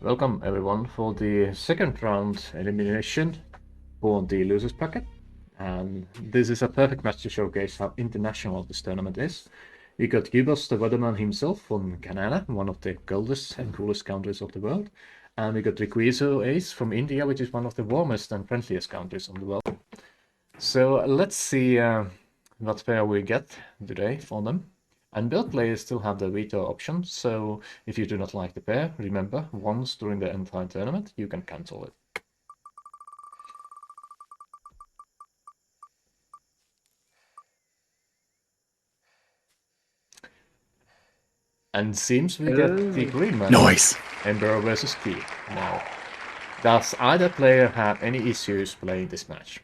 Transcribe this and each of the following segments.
Welcome everyone for the second round elimination for the losers bracket. And this is a perfect match to showcase how international this tournament is. We got Cubos, the weatherman himself from Canada, one of the coldest and coolest countries of the world. And we got Riku Ito Ace from India, which is one of the warmest and friendliest countries on the world. So let's see what pair we get today for them. And both players still have the veto option, so if you do not like the pair, remember, once during the entire tournament, you can cancel it. And seems we get the green man. Nice. Emperor versus Key. Now, does either player have any issues playing this match?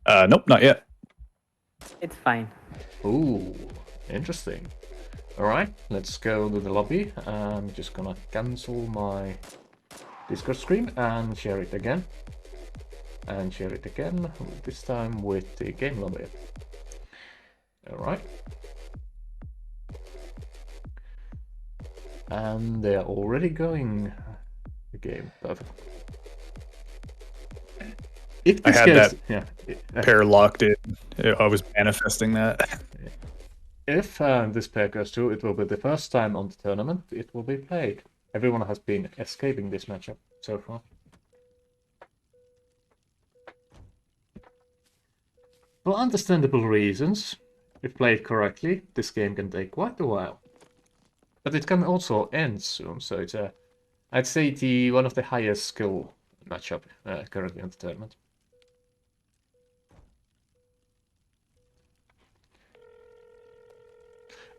Nope, not yet. It's fine. Ooh, interesting. Alright, let's go to the lobby. I'm just gonna cancel my Discord screen and share it again. And share it again, this time with the game lobby. Alright. And they are already going the game. Perfect. If I this had goes, that yeah, pair locked in. I was manifesting that. if this pair goes through, it will be the first time on the tournament it will be played. Everyone has been escaping this matchup so far. For understandable reasons, if played correctly, this game can take quite a while. But it can also end soon, so it's I'd say one of the highest skill matchup currently in the tournament.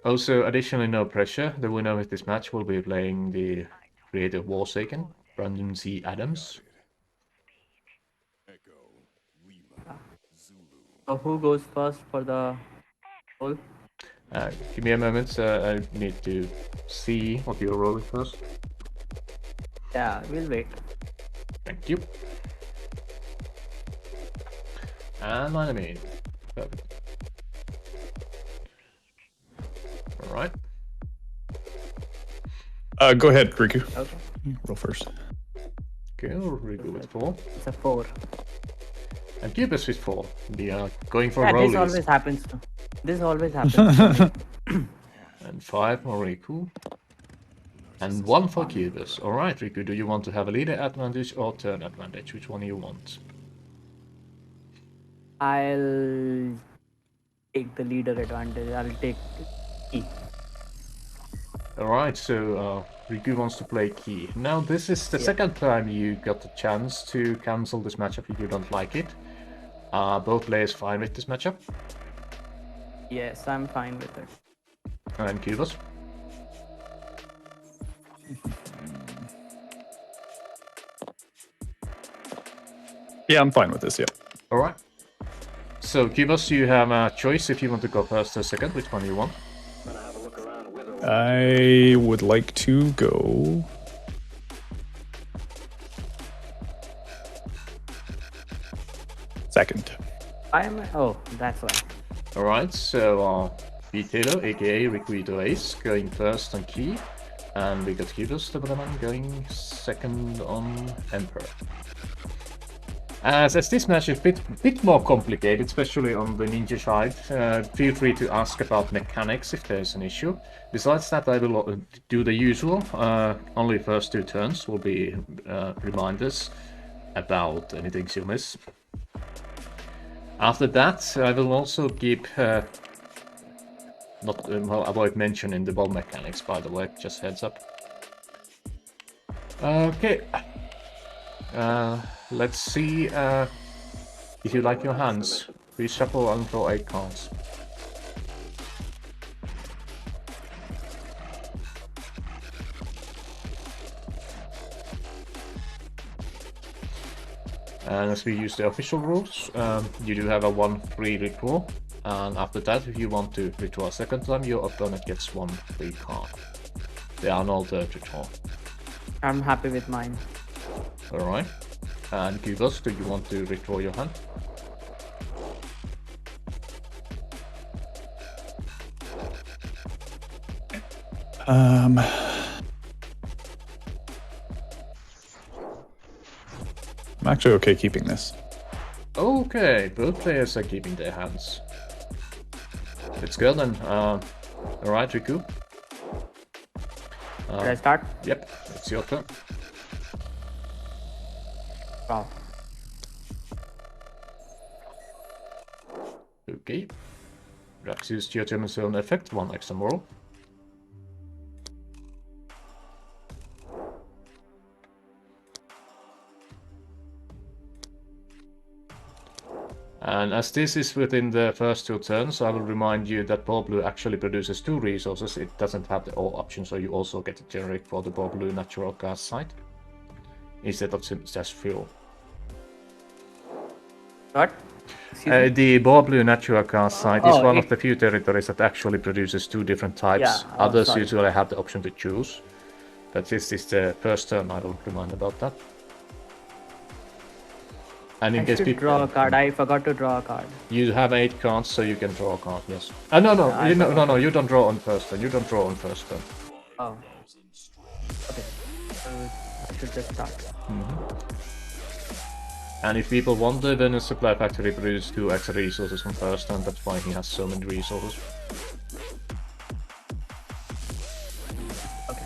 Also, additionally, no pressure. The winner of this match will be playing the creator Warsaken, Brandon C. Adams. So who goes first for the roll? Give me a moment, I need to see what you're rolling first. Yeah, we'll wait. Thank you. And my name. Perfect. Alright. Go ahead, Riku. Okay. Roll first. Okay, Riku with 4. It's a 4. And Cubos with 4. We are going for Yeah, rollies. this always happens. This always happens. And 5 for Riku. And 1 for Cubos. Alright, Riku, do you want to have a leader advantage or turn advantage? Which one do you want? I'll take the leader advantage. I'll take E. Alright, so Riku wants to play Key. Now, this is the second time you got the chance to cancel this matchup if you don't like it. Both players fine with this matchup? Yes, I'm fine with it. And Cubos? Yeah, I'm fine with this, yeah. Alright. So, Cubos, you have a choice if you want to go first or second. Which one do you want? I would like to go... second. Oh, that's why. Alright, so Taylor, aka Riku Ito Ace, going first on Key. And we got Cubos, the man, going second on Emperor. As this match is a bit more complicated, especially on the ninja side, feel free to ask about mechanics if there's an issue. Besides that, I will do the usual. Only first 2 turns will be reminders about anything you miss. After that, I will also keep avoid mentioning the ball mechanics, by the way, just heads up. Okay. Let's see if you like your hands. Reshuffle and draw 8 cards. And as we use the official rules, you do have a 1-free redraw. And after that, if you want to redraw a second time, your opponent gets 1 free card. There are no third redraw. I'm happy with mine. Alright. And Cubos, do you want to redraw your hand? actually okay keeping this. Okay, both players are keeping their hands. Let's go then. Alright, Riku. Should I start? Yep, it's your turn. Wow. Okay. Perhaps use your German zone effect, 1 extra moral. And as this is within the first 2 turns, I will remind you that Ball Blue actually produces 2 resources. It doesn't have the all options, so you also get to generate for the Ball Blue natural gas site instead of just fuel. What? Excuse me? The Ball Blue natural gas site is Oh, one of the few territories that actually produces 2 different types. Yeah, oh, Others sorry. usually have the option to choose. But this is the first turn, I will remind about that. And in I case should people draw a card. I forgot to draw a card. You have 8 cards, so you can draw a card, yes. No, no, you don't draw on first turn. You don't draw on first turn. Oh. Okay. I should just start. And if people wonder, then a supply factory produces 2 extra resources on first turn, that's why he has so many resources. Okay.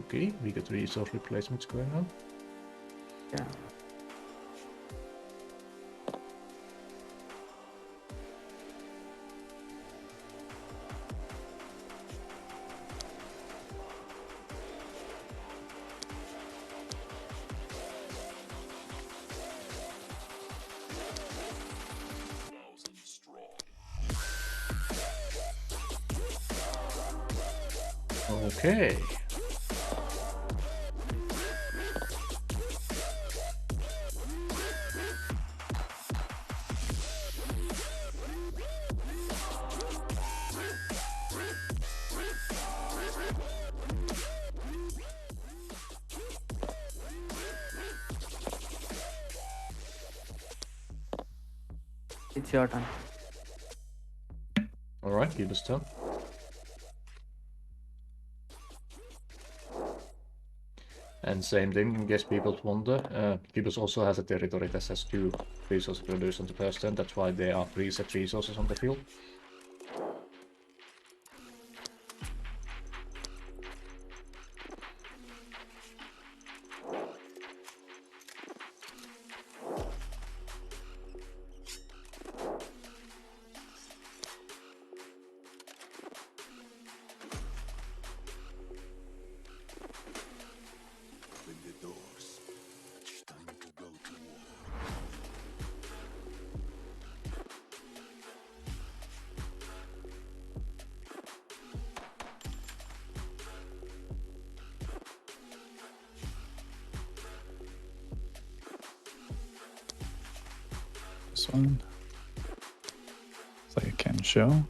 Okay, we got resource replacements going on. Yeah. Okay. It's your turn. Alright, give us turn. And same thing, in case people wonder, Cubos also has a territory that has 2 resources produced on the first turn, that's why there are preset resources on the field. This one. It's like a can show.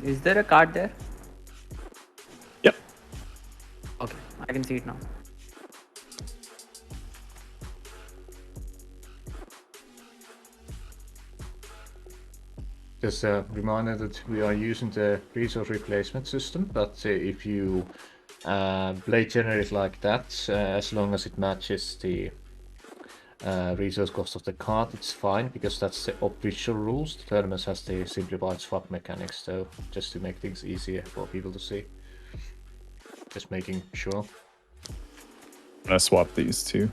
Is there a card there? Yep. Okay, I can see it now. Just a reminder that we are using the resource replacement system, but if you play generate like that, as long as it matches the resource cost of the card, it's fine, because that's the official rules. The tournament has the simplified swap mechanics, so just to make things easier for people to see. Just making sure. I'm gonna swap these two.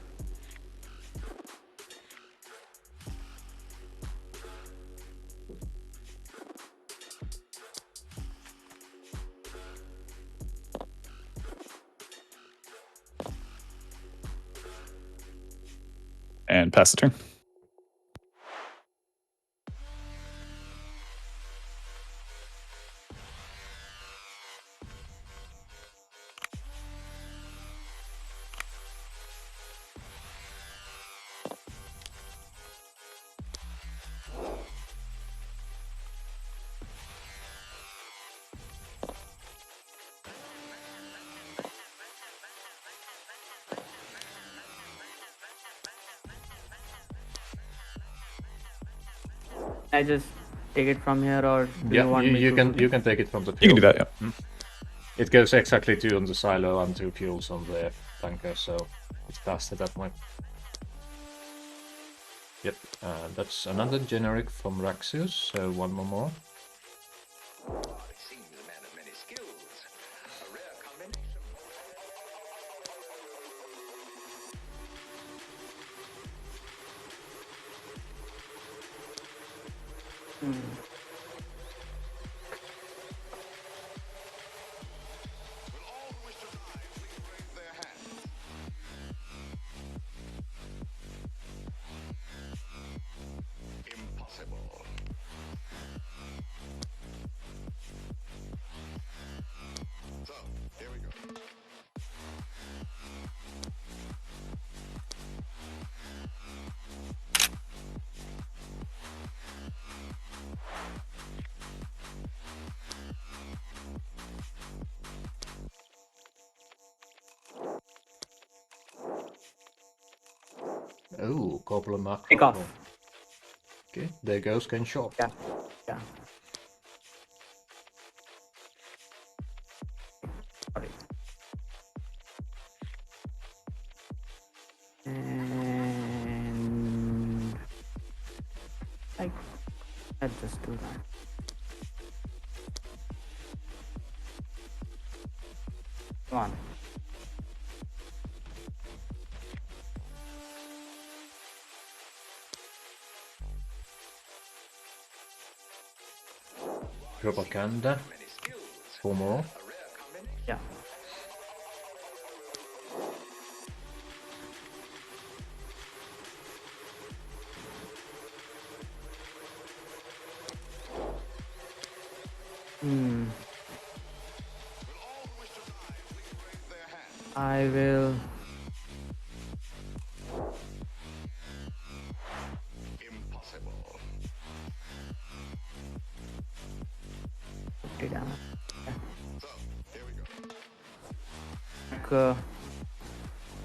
And pass the turn. I just take it from here, or do Yeah, you want me you to? can take it from the field. You can do that, yeah. It goes exactly 2 on the silo and 2 fuels on the tanker, so it's faster that way. Yep, that's another generic from Raxius, so 1 more. Oh, Goblin Macro. Take off. Okay, there goes Ken Shop. Yeah. Yeah. Sorry. And let's just do that. Come on. Propaganda. 4 more. Yeah. I will.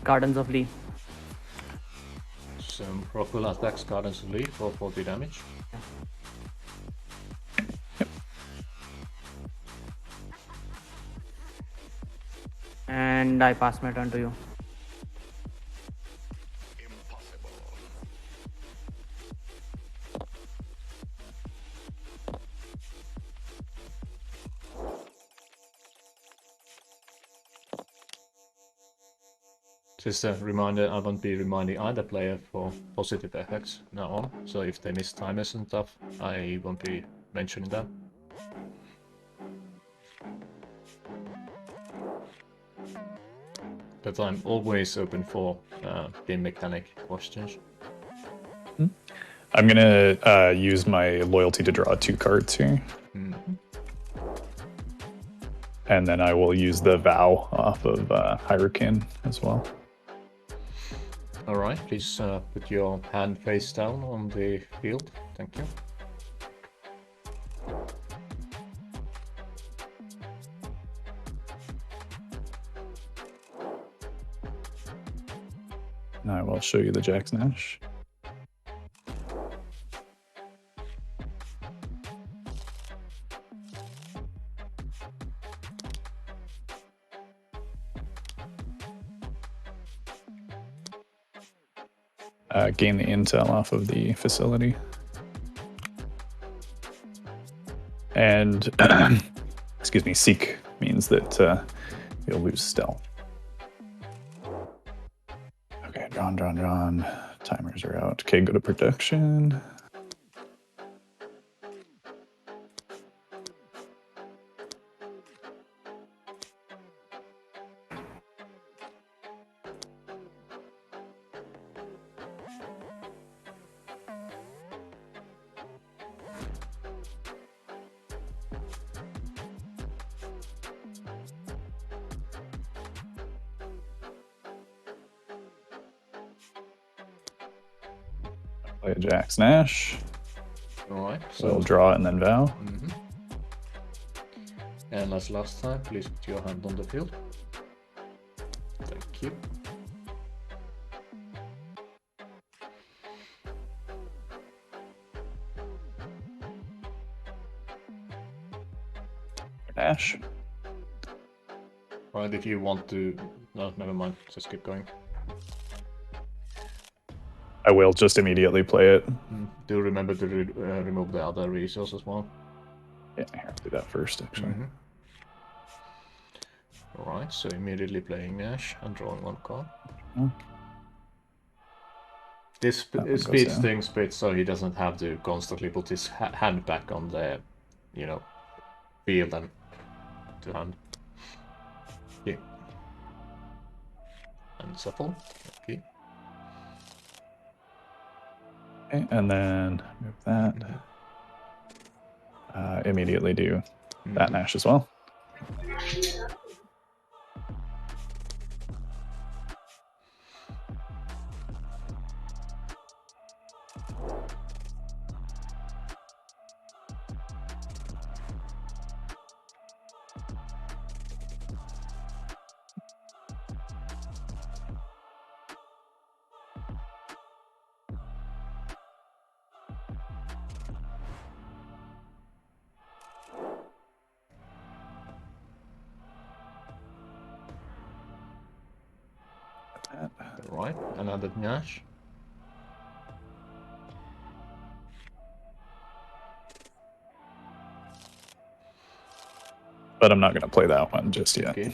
Gardens of Lee. Some Rockville attacks Gardens of Lee for 40 damage. And I pass my turn to you. Just a reminder, I won't be reminding either player for positive effects now on, so if they miss timers and stuff, I won't be mentioning that. But I'm always open for game mechanic questions. I'm gonna use my loyalty to draw 2 cards here. And then I will use the vow off of Hyrule as well. Alright, please put your hand face down on the field. Thank you. And I will show you the Jack Nash. Gain the intel off of the facility. And, excuse me, seek means that You'll lose stealth. Okay, drawn. Timers are out. Okay, go to production. Play a Jack Nash. Alright, So we'll draw and then vow. Mm-hmm. And as last time, please put your hand on the field. Thank you. Nash. Right, if you want to... No, never mind. Just keep going. I will just immediately play it. Do remember to remove the other resource as well. Yeah, here, I'll do that first, actually. Alright, so immediately playing Nash and drawing one card. This speeds things a bit so he doesn't have to constantly put his hand back on the, you know, field and to hand. Yeah. And shuffle. Okay. Okay, and then move that. Immediately do that Nash as well. Right, another Nash. But I'm not going to play that one just yet. Okay.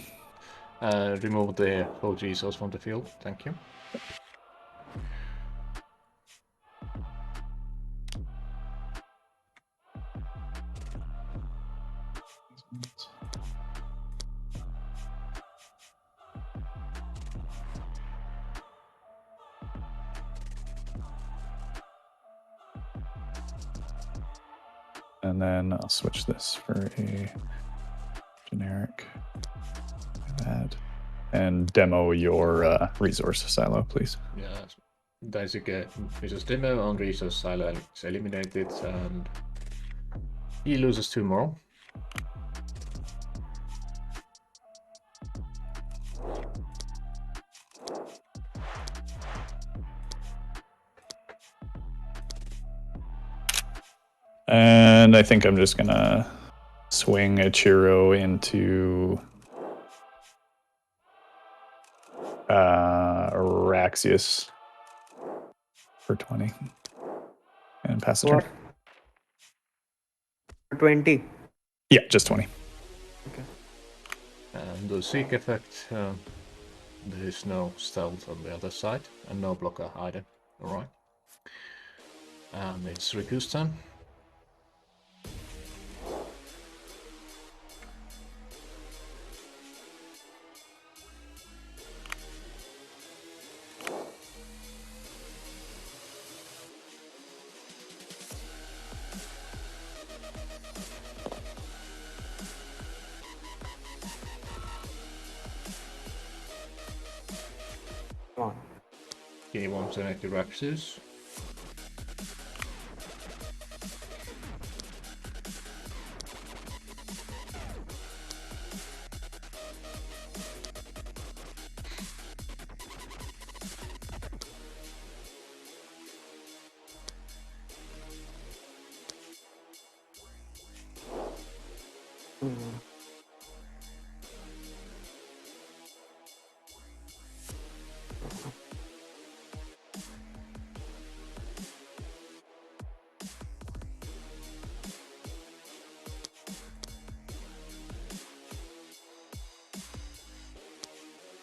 Remove the OG resource from the field. Thank you. And then I'll switch this for a generic. That. And demo your resource silo, please. Yeah, basically, resource demo on resource silo is eliminated, and he loses 2 more. And I think I'm just gonna swing a Chiro into Araxius for 20 and pass the turn. 20. Yeah, just 20. Okay. And the Seek effect, there is no stealth on the other side, and no blocker either. Alright. And it's Riku's turn. Come on. Okay, you want to active Raxus.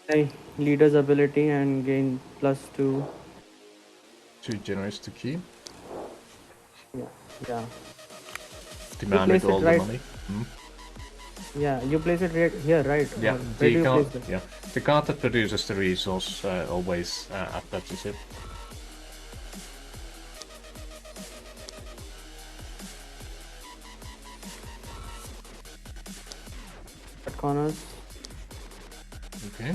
Hey, leader's ability and gain +2. 2 generates to key. Yeah, yeah. You Demand with place it all the right. money. Yeah, you place it right here, right? Yeah, Or where do you place it? yeah, the card that produces the resource always attaches it. At corners. Okay.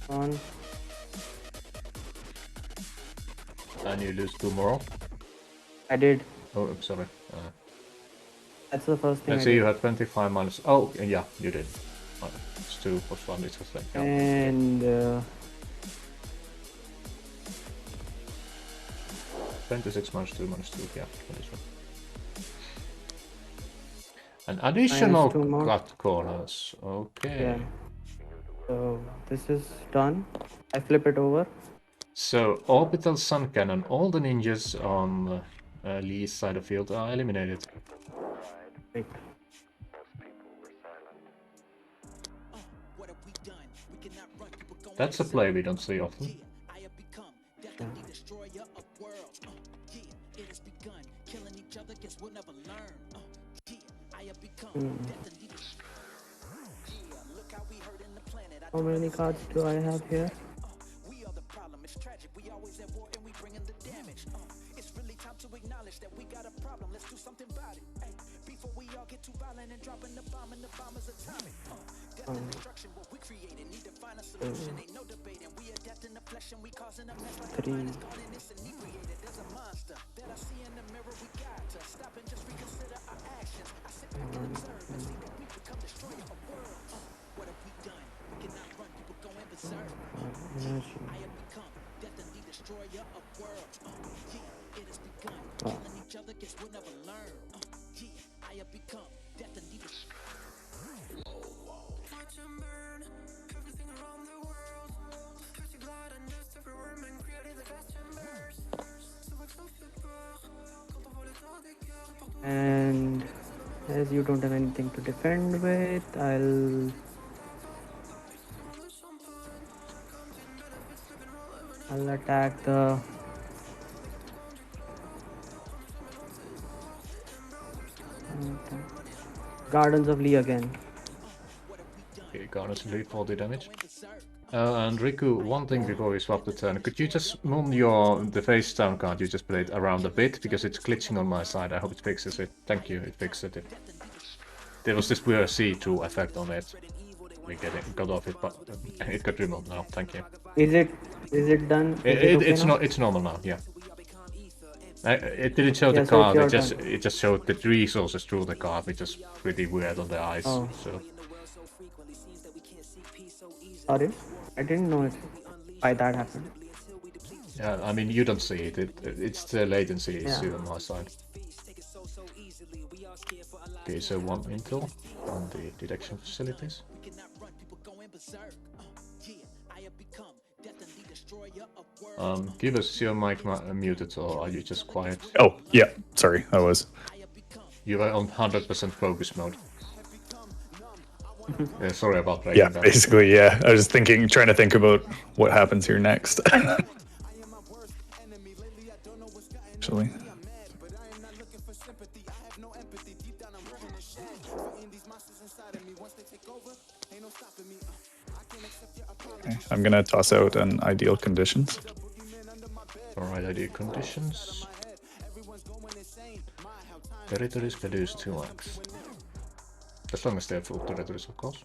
On. And you lose 2 moral. I did. Oh, I'm sorry. That's the first thing I I see did. you had 25 minus. Oh, yeah, you did. It's 2 plus 1, it's just like. Yeah. And 26 minus 2 minus 2, yeah, 22. An additional -2 more. cut corners. Okay. Yeah. So this is done. I flip it over. So, orbital sun cannon. All the ninjas on Lee's side of the field are eliminated. Right. That's a play we don't see often. How many cards do I have here? Three. Energy. Wow. And as you don't have anything to defend with, I'll attack the Gardens of Lee again. Okay, Gardens of Lee for the damage. And Riku, one thing before we swap the turn, could you just move the face down card you just played around a bit, because it's glitching on my side. I hope it fixes it. Thank you, it fixed it. There was this weird C2 effect on it. We got off it, but it got removed now. Thank you. Is it done? Is it okay It's now? not. It's normal now. Yeah. It didn't show the Yeah, so it's card. your It just showed the resources through the card, which is pretty weird on the eyes. Oh. So Sorry, I didn't know why that happened. yeah, I mean you don't see it. It's the latency issue on my side. Okay, so 1 intel on the detection facilities. Cubos, is your mic muted or are you just quiet? Oh, yeah. Sorry, I was. You were on 100% focus mode. Sorry about breaking Yeah, that. basically, yeah. I was trying to think about what happens here next. Actually. Okay, I'm gonna toss out an ideal conditions. Alright, ideal conditions. Territories produce 2x. As long as they're full territories, of course.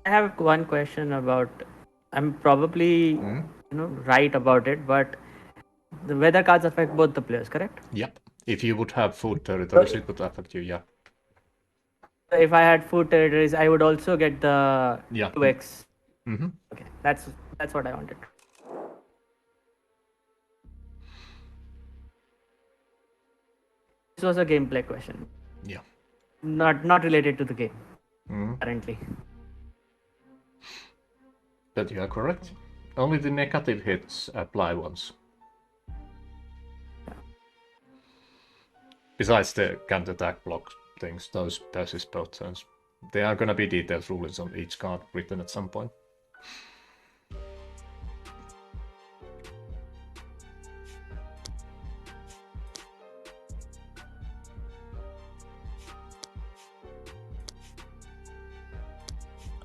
I have one question about. I'm probably right about it, but the weather cards affect both the players, correct? Yep. If you would have full territories, it would affect you, yeah. If I had food territories, I would also get the Yeah. 2x. Mm-hmm. Okay, that's what I wanted. This was a gameplay question. Yeah. Not related to the game. Mm. Currently. But you are correct. Only the negative hits apply once. Besides the counter-attack block things, those persist both turns. There are gonna be detailed rulings on each card written at some point.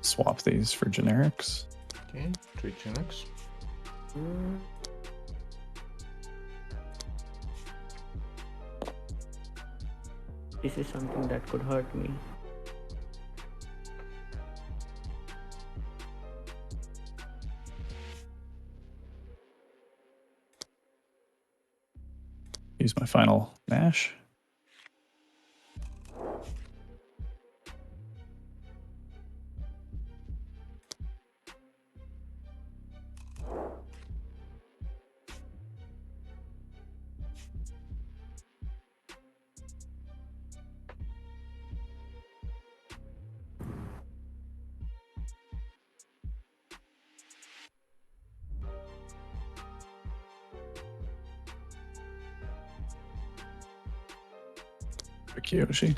Swap these for generics. Okay, 3 generics. This is something that could hurt me. Use my final Nash. Kyoshi.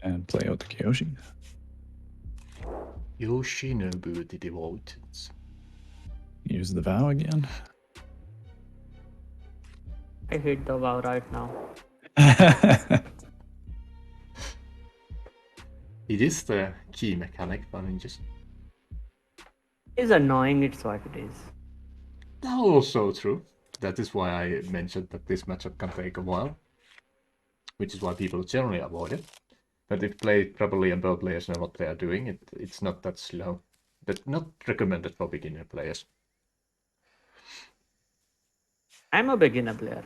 And play out the Kyoshi. Yoshinobu the Devoted. Use the vow again. I hate the vow right now. It is the key mechanic for ninjas. It's annoying, it's what it is. Also true. That is why I mentioned that this matchup can take a while. Which is why people generally avoid it. But if played properly and both players know what they are doing, it's not that slow. But not recommended for beginner players. I'm a beginner player.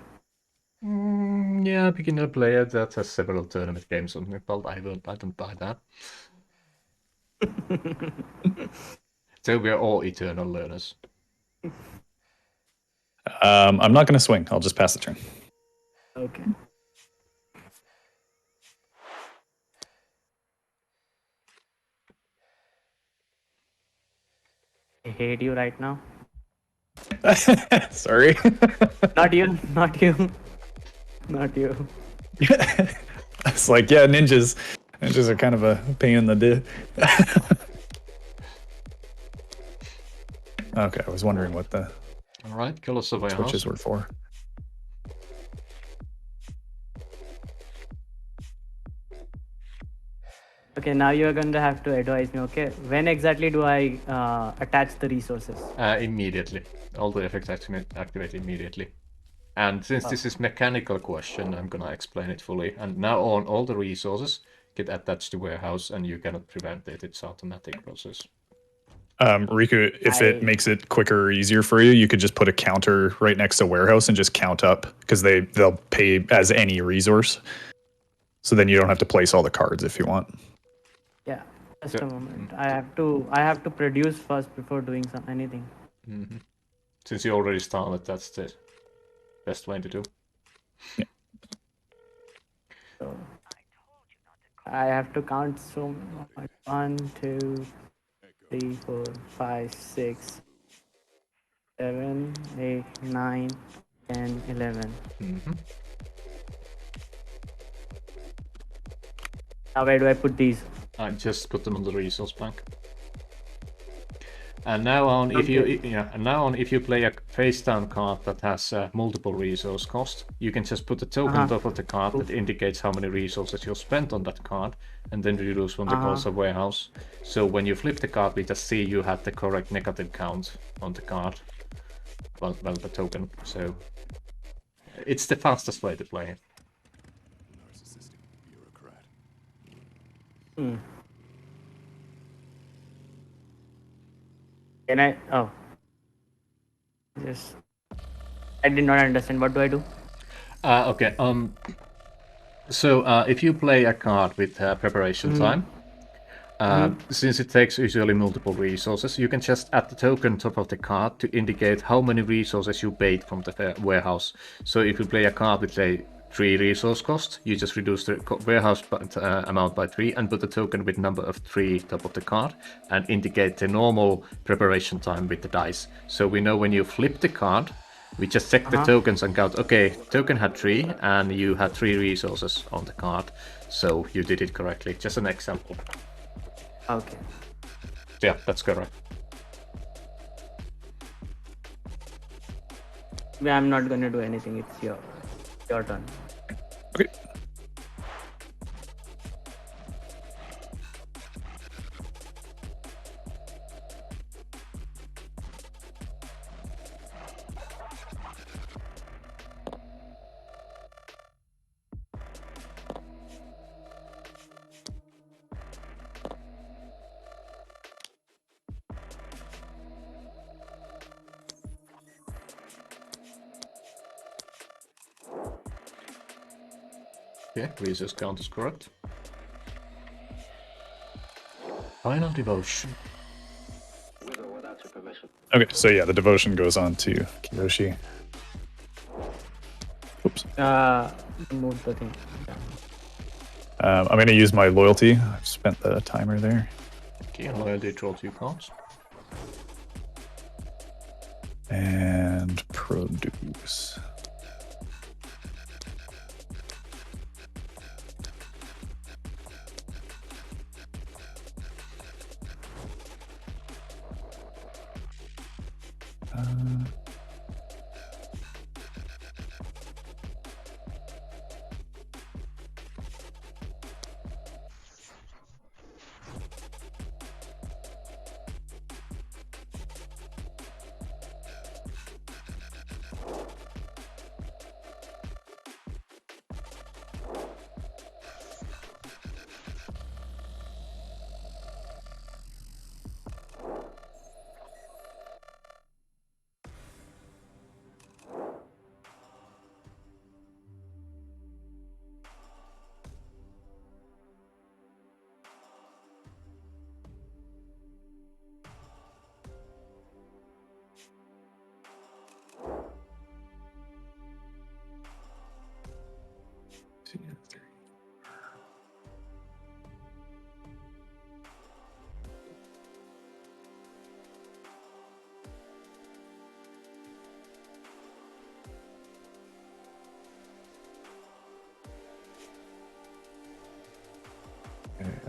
Yeah, beginner player that has several tournament games on it, but I don't buy that. So we're all eternal learners. I'm not going to swing. I'll just pass the turn. Okay. I hate you right now. Sorry. Not you, not you. Not you. It's like, yeah, ninjas. Ninjas are kind of a pain in the dick. Okay, I was wondering what the Alright, Colors of switches were for. Okay, now you're going to have to advise me, okay? When exactly do I attach the resources? Immediately. All the effects activate immediately. And since this is mechanical question, I'm gonna explain it fully. And now on, all the resources get attached to warehouse and you cannot prevent it. It's automatic process. Riku, if it makes it quicker or easier for you, you could just put a counter right next to warehouse and just count up because they'll pay as any resource. So then you don't have to place all the cards if you want. Yeah, just a moment. I have to produce first before doing anything. Mm-hmm. Since you already started, that's the best way to do. Yeah. So I have to count so much. 1, 2, 3, 4, 5, 6, 7, 8, 9, 10, 11. Mm-hmm. Now where do I put these? I just put them on the resource bank. And now on, if you play a face down card that has multiple resource cost, you can just put a token on top of the card that indicates how many resources you spent on that card, and then reduce from the cost of warehouse. So when you flip the card, we just see you had the correct negative count on the card, well the token. So it's the fastest way to play it. Can I? Oh. Yes. I did not understand. What do I do? Okay. So if you play a card with preparation time, Since it takes usually multiple resources, you can just add the token top of the card to indicate how many resources you paid from the warehouse. So if you play a card with a 3 resource cost, you just reduce the warehouse amount by 3 and put the token with number of 3 top of the card and indicate the normal preparation time with the dice. So we know when you flip the card, we just check the tokens and count, okay, token had 3 and you had 3 resources on the card. So you did it correctly. Just an example. Okay. Yeah, that's correct. I'm not gonna do anything. It's your turn. Okay. Yeah, resource count is correct. Final devotion. Okay, so yeah, the devotion goes on to Kiyoshi. Oops. Move the thing. I'm going to use my loyalty. I've spent the timer there. Okay, and loyalty, draw 2 cards. And produce.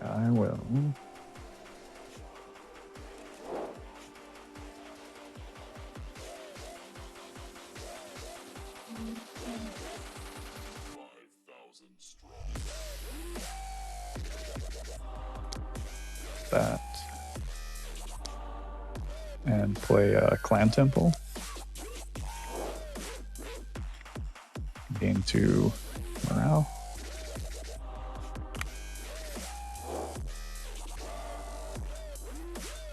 I will. That. And play a Clan Temple. Gain 2 morale.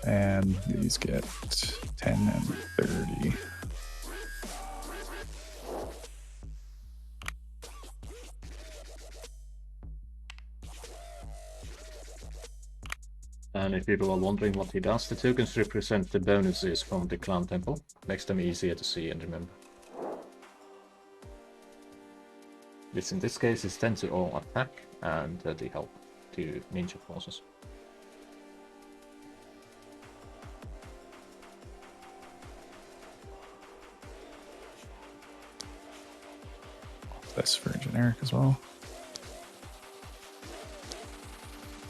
And these get 10 and 30. And if people are wondering what he does, the tokens represent the bonuses from the Clan Temple. Makes them easier to see and remember. Which in this case is 10 to all attack and 30 help to ninja forces. This for generic as well.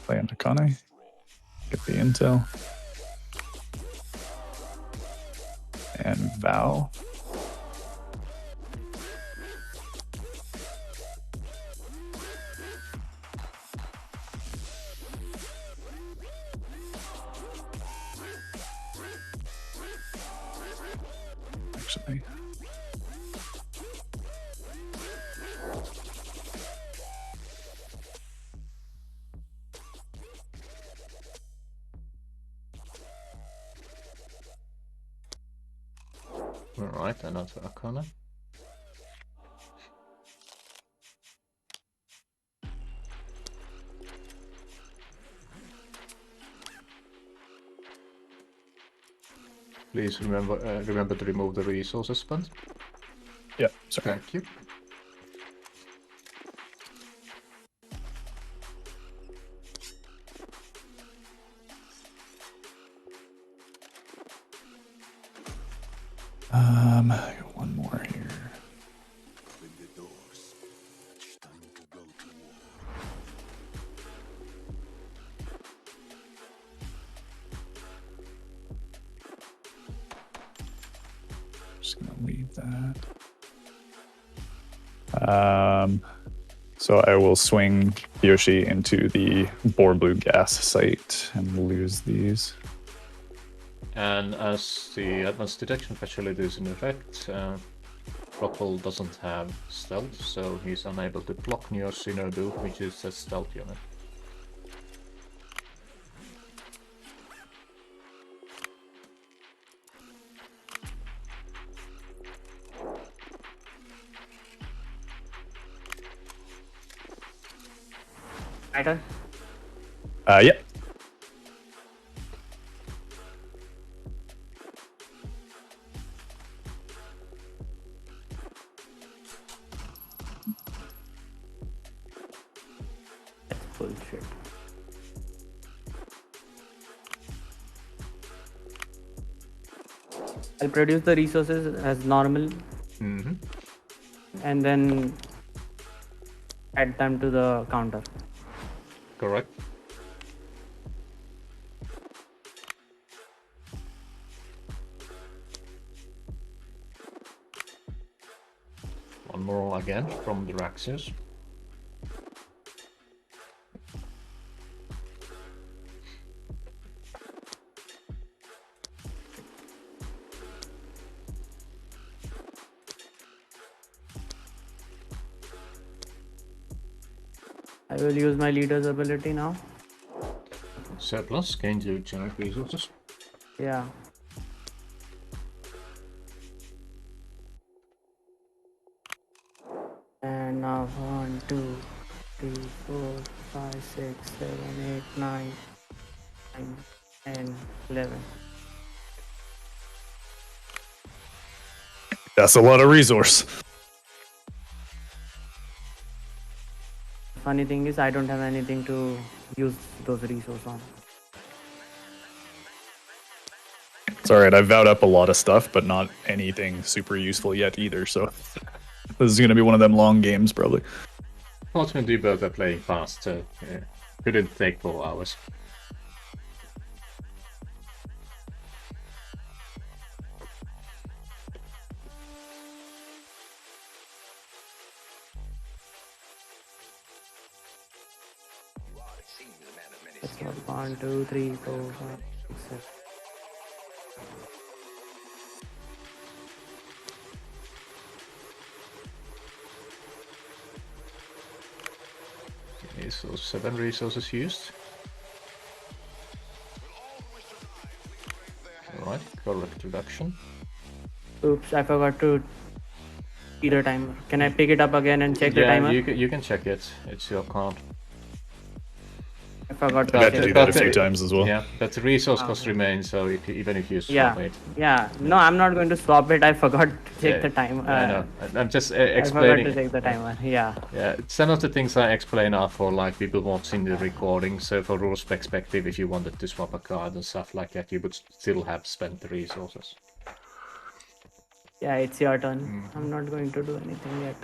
Play into Kane. Get the intel. And vow. Actually. Alright, another Arcana. Please remember to remove the resources spent. Yeah, sorry. Thank you. I got one more here. Just gonna leave that. So I will swing Yoshi into the Boar Blue gas site and lose these. And as the advanced detection facility is in effect, Rockwell doesn't have stealth, so he's unable to block near Shinobu, which is a stealth unit. My turn. Yep. That's bullshit. I'll produce the resources as normal Mm-hmm. and then add them to the counter. Correct. One more again from the Raxius. I will use my leader's ability now. Surplus, gain 2 generic resources. Yeah. And now 1, 2, 3, 4, 5, 6, 7, 8, 9, 10, 11. That's a lot of resource. Funny thing is, I don't have anything to use those resources on. It's alright, I've vowed up a lot of stuff, but not anything super useful yet either, so this is gonna be one of them long games, probably. Fortunately, you both are playing fast, so yeah, couldn't take 4 hours. That's what 1, 2, 3, 4, 5, 6, 7. Okay, so 7 resources used. Alright, correct reduction. Oops, I forgot to see the timer. Can I pick it up again and check the Yeah, timer? you can check it. It's your card. I forgot to I've had check to do the that a few times as well. Yeah, but the resource cost Okay. remains, so even if you swap Yeah, it. yeah. No, I'm not going to swap it. I forgot to check Yeah, the timer. I know. I'm just I forgot explaining. to check the timer. Yeah. Yeah, some of the things I explain are for like people watching the recording. So for rules perspective, if you wanted to swap a card and stuff like that, you would still have spent the resources. Yeah, it's your turn. I'm not going to do anything yet.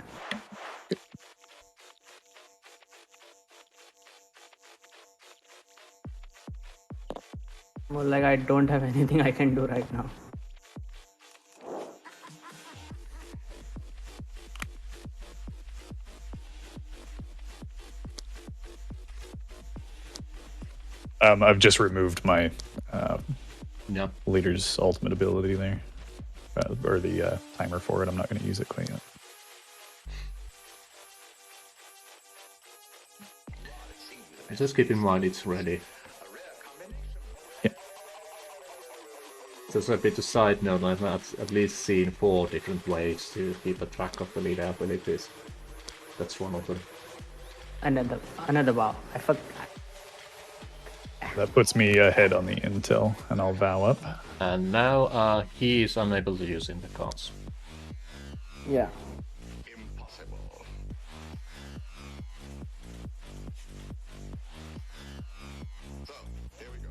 More like I don't have anything I can do right now. I've just removed my Yeah. leader's ultimate ability there. Or the timer for it. I'm not going to use it quite yet. Just keep in mind it's ready. Yeah. Just a bit of side note, I've at least seen 4 different ways to keep a track of the leader abilities. That's one of them. Another wow. I forgot. That puts me ahead on the intel, and I'll vow up. And now he is unable to use in the cards. Yeah. Impossible. So, here we go.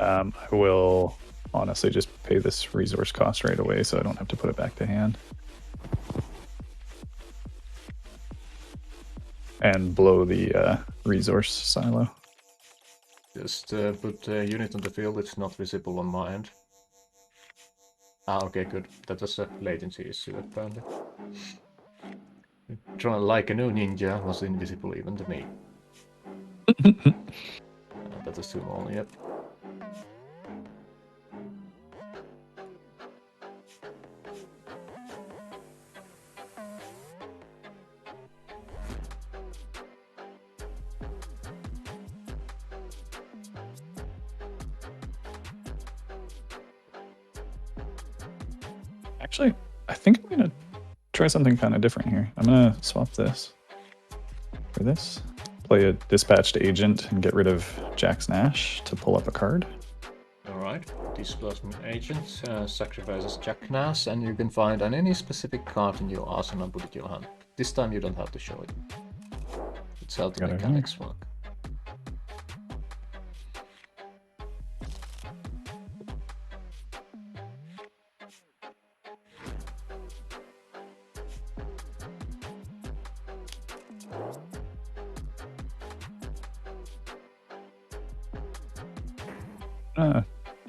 I will honestly just pay this resource cost right away so I don't have to put it back to hand. And blow the resource silo. Just put a unit on the field, it's not visible on my end. Ah, okay, good. That was a latency issue apparently. Trying like a new ninja was invisible even to me. That was too long, yep. Actually, I think I'm gonna try something kind of different here. I'm gonna swap this for this. Play a dispatched agent and get rid of Jack's Nash to pull up a card. Alright, displacement agent sacrifices Jack Nash, and you can find any specific card in your arsenal and put it in your hand. This time you don't have to show it. It's how the Got it, mechanics work.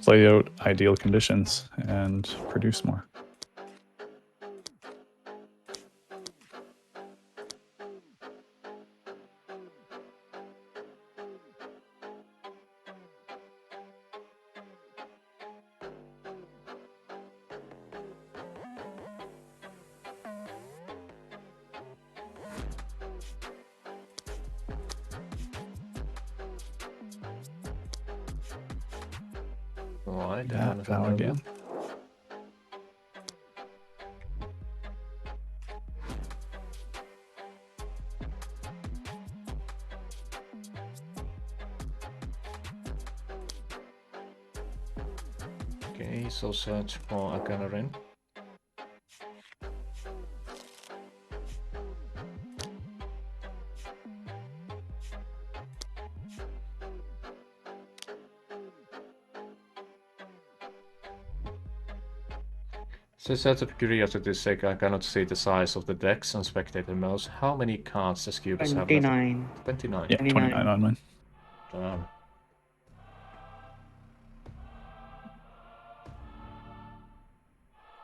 Play out ideal conditions and produce more. Alright, Yeah, vow again. Okay, so search for a Ganarin. Just out of curiosity's sake, I cannot see the size of the decks on spectator mouse. How many cards does Cubos have left? 29. 29. Yeah, 29 on mine. Damn.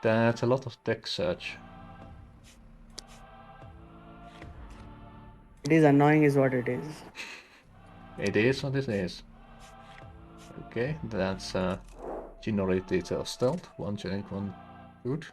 That's a lot of deck search. It is annoying is what it is. It is what it is. Okay, that's generated of stealth. One generate, one good.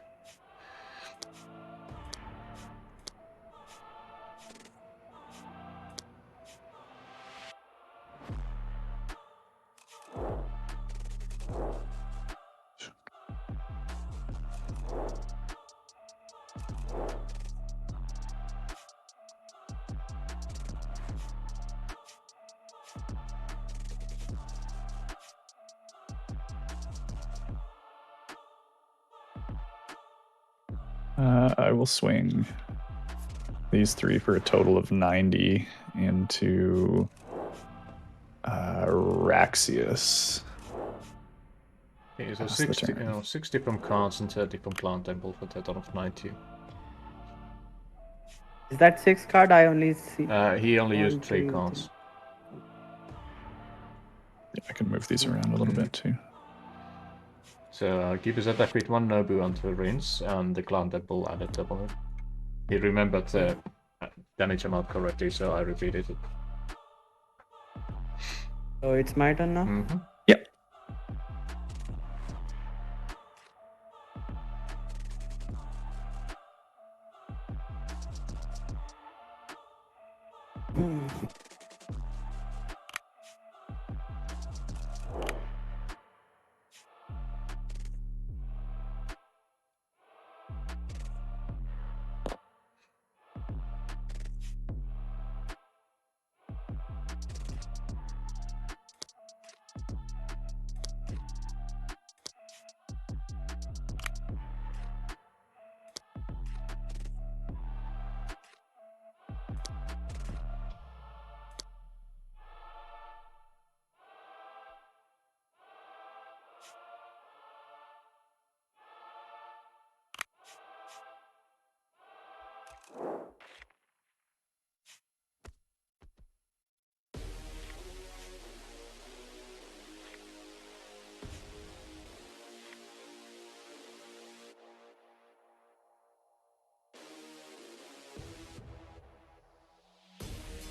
I will swing these three for a total of 90 into Raxius. Okay, so Pass the 60, turn. 60 from cards and 30 from plant temple for a total of 90. Is that 6 card? I only see. He only used One, 3 two, cards. Yeah, I can move these around a little bit too. So keep his attack with 1 Nobu until rinse, and the clan temple added double. He remembered the damage amount correctly, so I repeated it. So it's my turn now. Mm-hmm. Yep.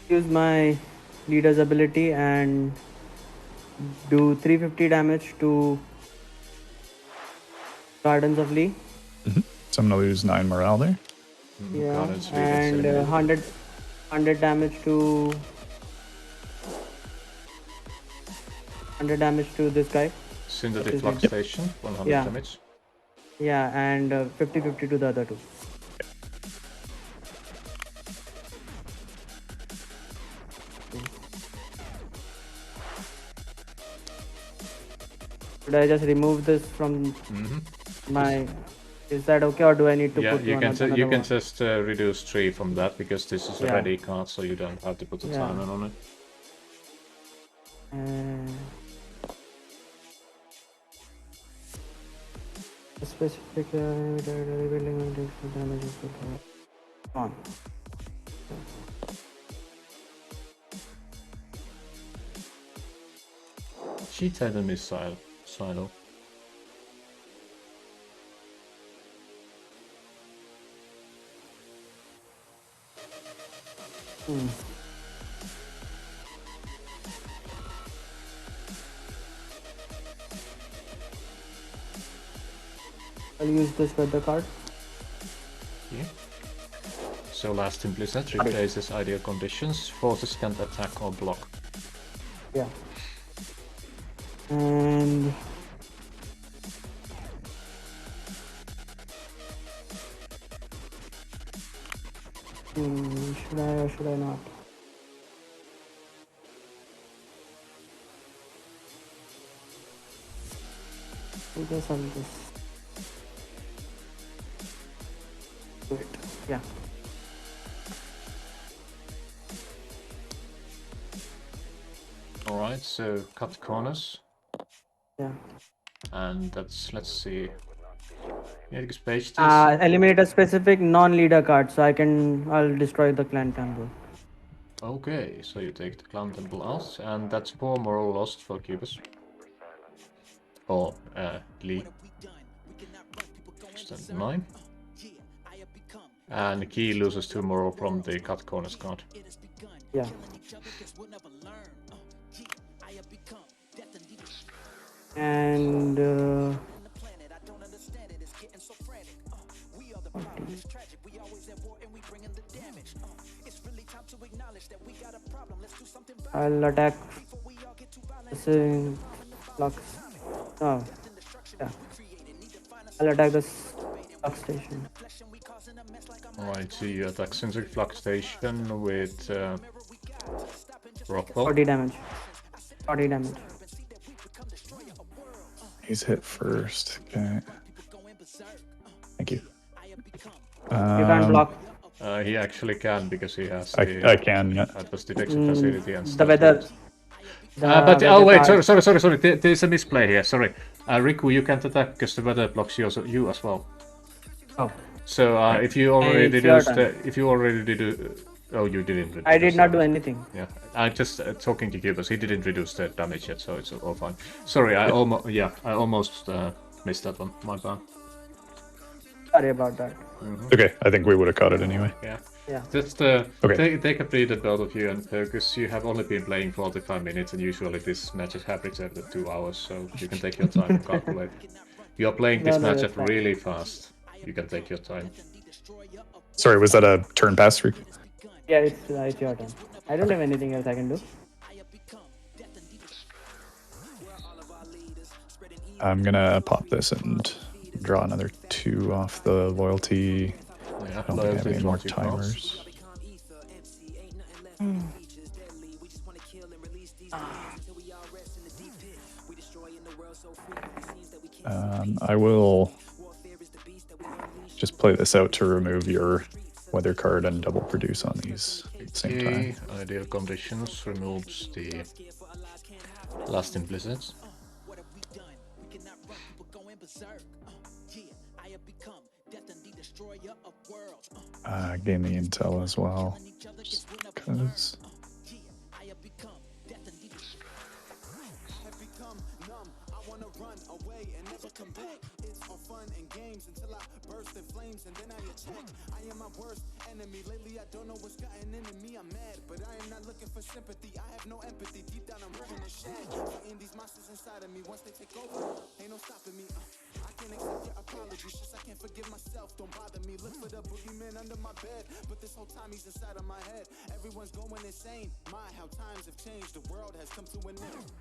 use my leader's ability and do 350 damage to Gardens of Lee. So I'm gonna lose 9 morale there. Yeah, Gardens Lee gets and eliminated. 100 damage to 100 damage to this guy. Synthetic His Flux name? Station, 100 Yeah. damage. Yeah, and 50-50 to the other two. Should I just remove this from my? Is that okay, or do I need to Yeah, put you can another you can one? just reduce 3 from that because this is a Yeah. ready card, so you don't have to put the Yeah. timer on it. Specific damage on. Cheat had a missile silo. I'll use this weather card. Yeah. So last simply set replaces ideal conditions. Forces can't attack or block. Yeah. And should I or should I not? I guess I'll just do it. Yeah. Alright, so cut corners. Yeah. And that's, let's see. Yeah, because page this. Eliminate a specific non-leader card, so I'll destroy the clan temple. Okay, so you take the clan temple out, and that's 4 moral lost for Cubos. Or Lee. Stand 9. And Key loses 2 moral from the cut corners card. Yeah. And I'll attack this flux. Oh, yeah. I'll attack this flux station. Alright, so you attack Synthetic Flux Station with Rockball. 40 damage. 40 damage. He's hit first. Okay. Thank you. You can't block. He actually can because he has I the can, yeah. adverse detection facility and The stuff. weather. But weather oh wait, card. sorry. There's a misplay here. Sorry, Riku, you can't attack because the weather blocks you as well. Oh. So if you already It's your reduced, turn. if you already did, oh you didn't. Reduce I did not do damage. anything. Yeah, I'm just talking to Cubos. He didn't reduce the damage yet, so it's all fine. Sorry, I almost missed that one. My bad. Sorry about that. Okay, I think we would have caught it anyway. Yeah. Yeah. Just take a breather, both of you, and focus. You have only been playing 45 minutes, and usually this match happens every 2 hours, so you can take your time and calculate. You are playing this No, match that's fine. really fast. You can take your time. Sorry, was that a turn pass, Riku? Yeah, it's your turn. I don't have anything else I can do. I'm gonna pop this and draw another 2 off the loyalty. Yeah, I don't think I have any more loyalty draws. timers. I will just play this out to remove your weather card and double produce on these at the same time. Ideal conditions removes the last implicits. Gain the intel as well, just because. wanna run away and never come back. It's all fun and games until I burst in flames and then I attack. I am my worst enemy. Lately I don't know what's gotten into me. I'm mad, but I am not looking for sympathy. I have no empathy. Deep down I'm hurting and shag. Fighting these monsters inside of me. Once they take over, ain't no stopping me. I can't accept your apologies, just I can't forgive myself. Don't bother me. Look for the boogeyman under my bed, but this whole time he's inside of my head. Everyone's going insane. My, how times have changed. The world has come to an end.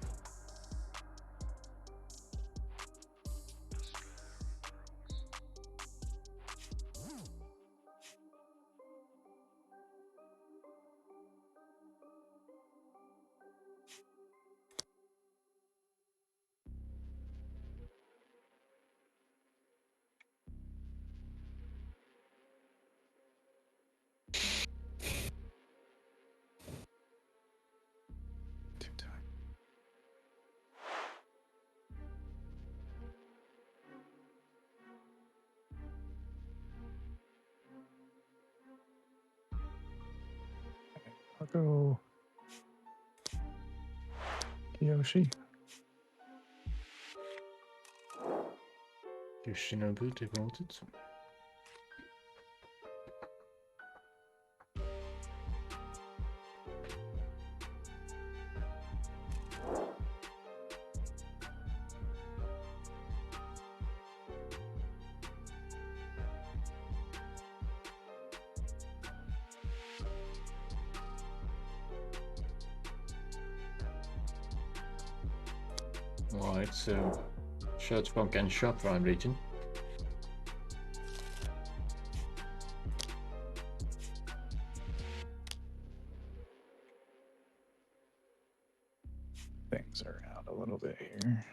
I'll go Yoshi. Yoshinobu devoted. Alright, so Schertzbank and Sharprime region. Things are out a little bit here.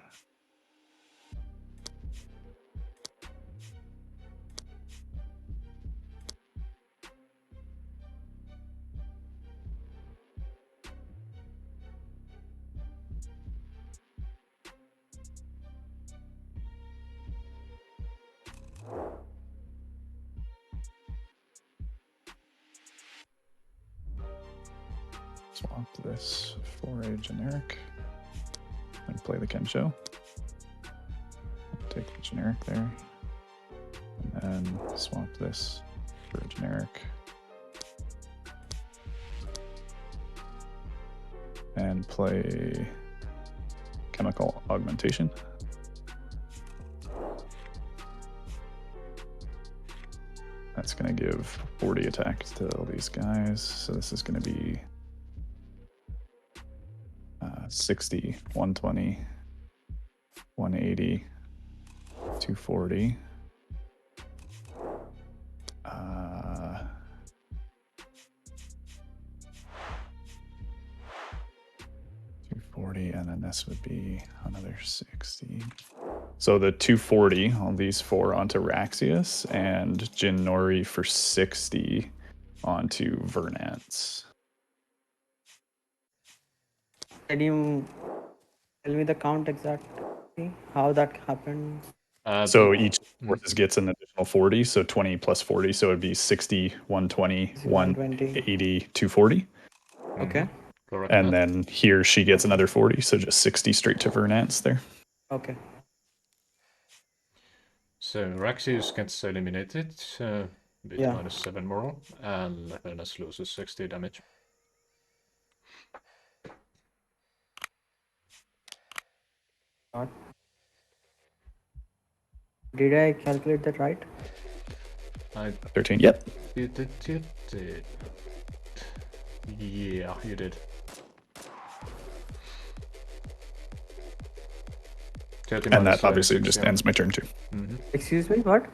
Swap this for a generic and play the Kensho. Take the generic there. And then swap this for a generic. And play chemical augmentation. That's going to give 40 attack to all these guys. So this is going to be 60, 120, 180, 240. 240, and then this would be another 60. So the 240 on these four onto Raxius, and Jin Nori for 60 onto Vernance. Can you tell me the count exactly? How that happened? So each forces gets an additional 40, so 20 plus 40, so it'd be 60, 120, 180, 240. Okay. Correct. And then here she gets another 40, so just 60 straight to Vernance there. Okay. So Raxius gets eliminated with Yeah. -7 moral, and Venice loses 60 damage. Did I calculate that right? 13, yep. You did. Yeah, you did. And that obviously just ends my turn too. Mm-hmm. Excuse me, what?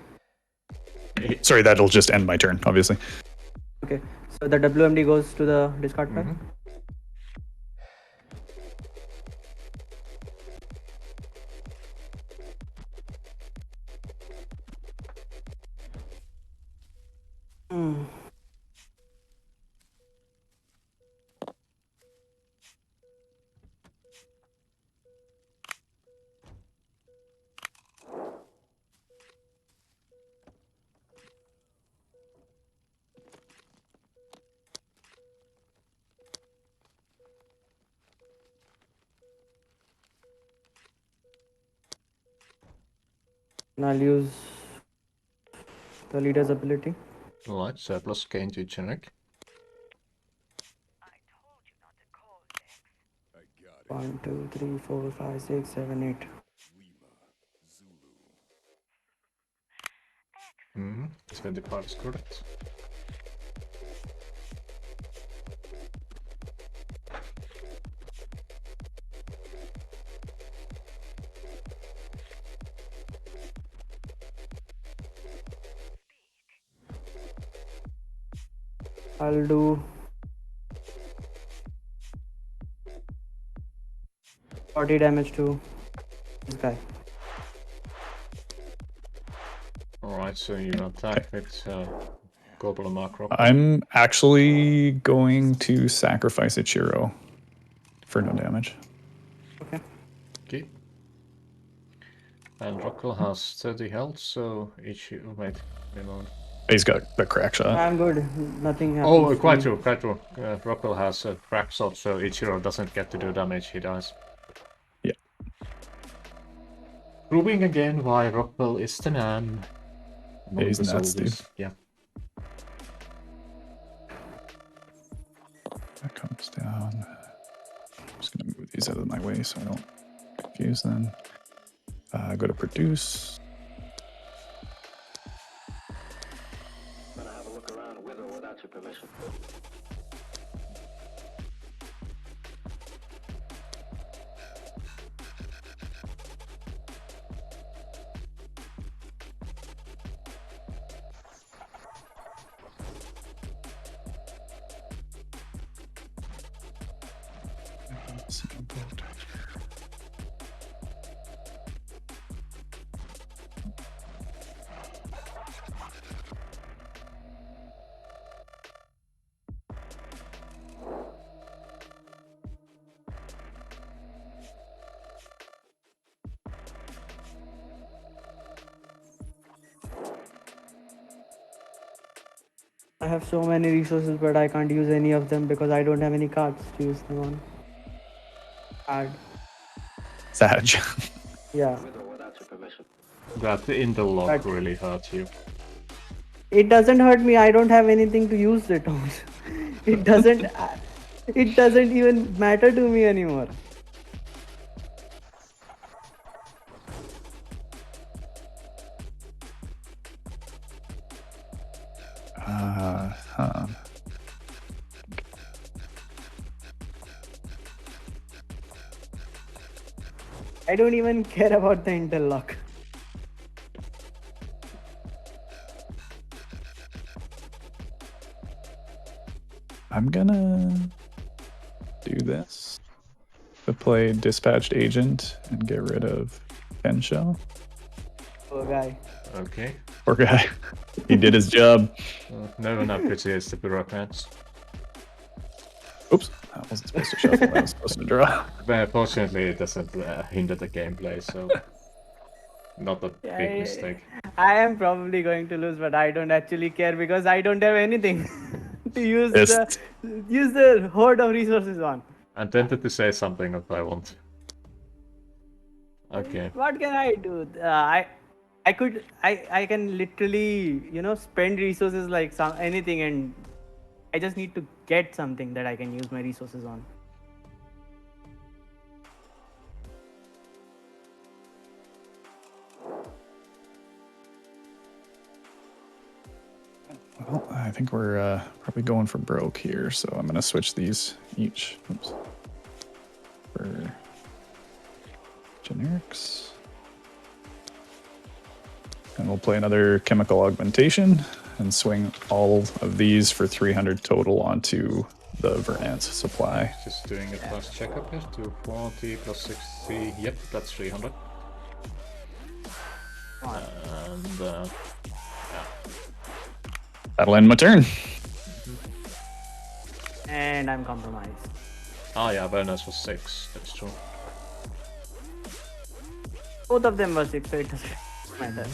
Sorry, that'll just end my turn, obviously. Okay, so the WMD goes to the discard pile? Mm-hmm. And I'll use the leader's ability. Alright, surplus gain to generic. 1, 2, 3, 4, 5, 6, 7, 8. Mm-hmm. 25 is correct. I'll do 40 damage to this guy. Alright, so you attack with Goblin Mark Rock. I'm actually going to sacrifice a Chiro for no damage. Okay. Okay. And Rockwell has 30 health, so each. Oh, wait, hang on. He's got the crack shot. I'm good. Nothing happens. Oh, to quite me. true, quite true. Rockwell has a crack shot, so Ichiro doesn't get to do damage, he dies. Yeah. Proving again why Rockwell is the man. Yeah, he's nuts, dude. Yeah. That comes down. I'm just gonna move these out of my way so I don't confuse them. Go to produce. I'm gonna have a look around with or without your permission. I have so many resources, but I can't use any of them because I don't have any cards to use them on. Card. Savage. Yeah. With or without your permission. That interlock But- really hurt you. It doesn't hurt me. I don't have anything to use it on. It doesn't. It doesn't even matter to me anymore. Huh. I don't even care about the interlock. I'm gonna do this to play Dispatched Agent and get rid of Kensho. Poor guy. Okay. Poor guy. He did his job. No one appreciates the bureaucrats. Oops. I wasn't supposed to shuffle. I was supposed to draw. But fortunately, it doesn't hinder the gameplay, so not a big mistake. I am probably going to lose, but I don't actually care because I don't have anything to use Yes. the horde of resources on. I'm tempted to say something, but I won't. Okay. What can I do? I can literally spend resources like anything, and I just need to get something that I can use my resources on. Well, I think we're probably going for broke here, so I'm gonna switch these each. Oops. For generics. And we'll play another chemical augmentation and swing all of these for 300 total onto the Vernance supply. Just doing a fast checkup here. 240 plus 60. Yep, that's 300. And That'll end my turn. And I'm compromised. oh yeah, bonus was 6. That's true. Both of them were 6, so it doesn't matter.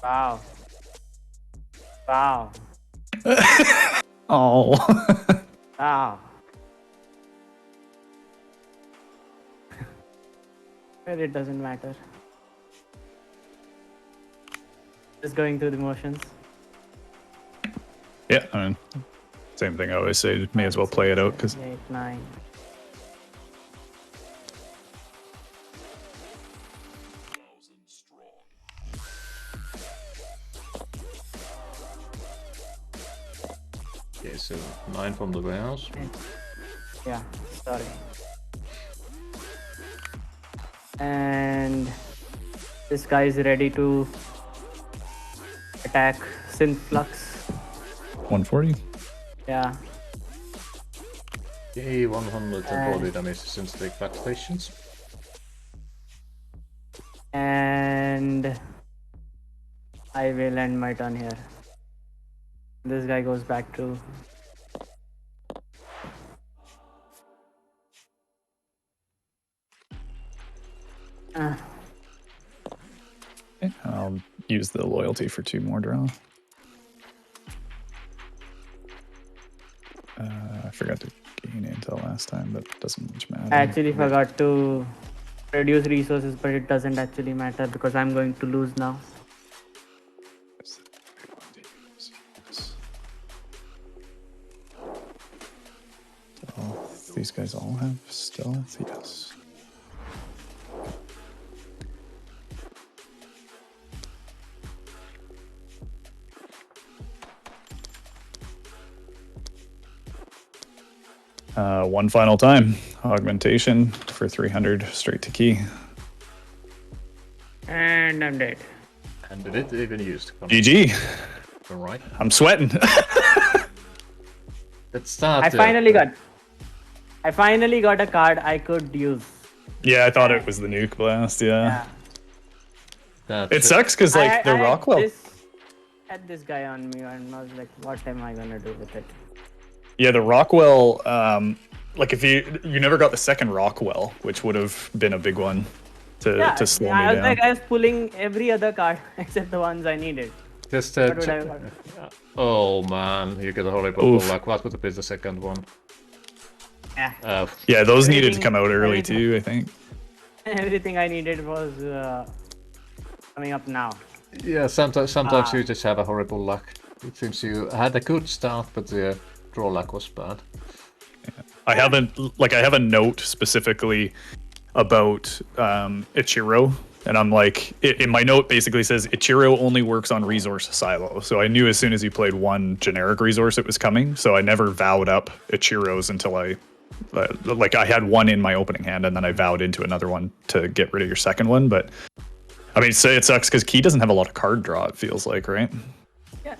Wow. Wow. Oh. Ah. But it doesn't matter. Just going through the motions. Yeah, I mean, same thing I always say. May as well play it out because 8, 9. Okay, so 9 from the warehouse. Yeah, sorry. And this guy is ready to attack Synth Flux. 140. Yeah. Okay, 140 damage since the backstations. And I will end my turn here. This guy goes back to Okay, I'll use the loyalty for 2 more draw. I forgot to gain intel last time, but doesn't much matter. I actually forgot to reduce resources, but it doesn't actually matter because I'm going to lose now. So, these guys all have stealth, yes. One final time. Augmentation for 300 straight to key. And I'm dead. And did it even used? GG. Alright. I'm sweating. Let's start. I finally got a card I could use. Yeah, I thought it was the nuke blast. Yeah. That's It sucks because like the I Rockwell. had this guy on me, and I was like, "What am I gonna do with it?" Yeah, the Rockwell. Like if you never got the second Rockwell, which would have been a big one to slow me I was down. like, I was pulling every other card except the ones I needed. Just What would I? oh man, you get a horrible Oof. luck. What would be the second one? Yeah. Yeah, those needed to Everything- come out early everything- too, I think. Everything I needed was coming up now. Yeah, sometimes you just have a horrible luck. It seems you had a good start, but the draw luck was bad. I have a note specifically about Ichiro, and I'm like, in my note basically says Ichiro only works on resource silo. So I knew as soon as he played one generic resource it was coming. So I never vowed up Ichiro's until I had one in my opening hand, and then I vowed into another one to get rid of your second one. But I mean, say it sucks because Key doesn't have a lot of card draw. It feels like, right? Yeah.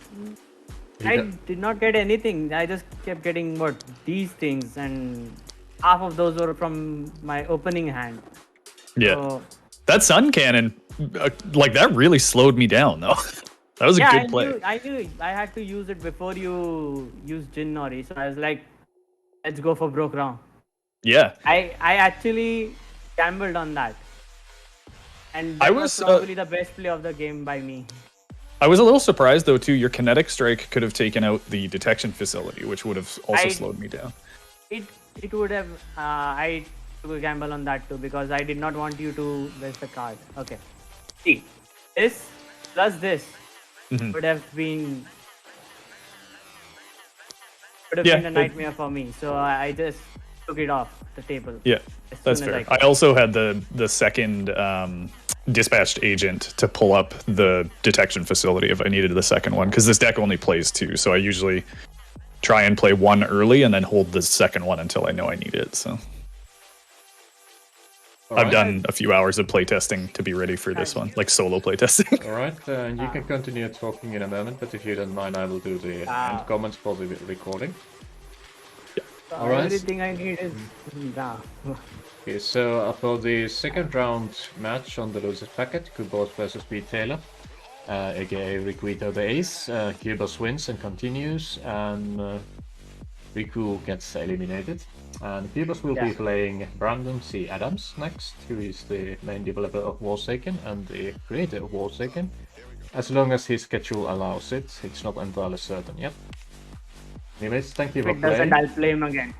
I did not get anything. I just kept getting these things, and half of those were from my opening hand. Yeah. So, That sun cannon, like that really slowed me down though. That was a good play. I knew I had to use it before you used Jin Nori, so I was like, let's go for broke round. Yeah. I actually gambled on that. And I that was, probably the best play of the game by me. I was a little surprised though too. Your kinetic strike could have taken out the detection facility, which would have also slowed me down. It would have. I took a gamble on that too because I did not want you to waste the card. Okay. See, this plus this would have been a nightmare for me. So I just took it off the table. Yeah, as that's soon as fair. I I could. also had the second dispatched agent to pull up the detection facility if I needed the second one, because this deck only plays 2, so I usually try and play 1 early and then hold the second one until I know I need it. So I've done a few hours of playtesting to be ready for this one, like solo playtesting. Alright, you can continue talking in a moment, but if you don't mind, I will do the end comments for the recording. So Alright. everything I need is Okay, so for the second round match on the losers packet, Cubos versus Pete Taylor, aka Riku Ito Ace, Cubos wins and continues, and Riku gets eliminated. And Cubos will be playing Brandon C. Adams next, who is the main developer of Warsaken and the creator of Warsaken. As long as his schedule allows it, it's not entirely certain yet. Anyways, thank you If for it doesn't, playing. I'll play him again.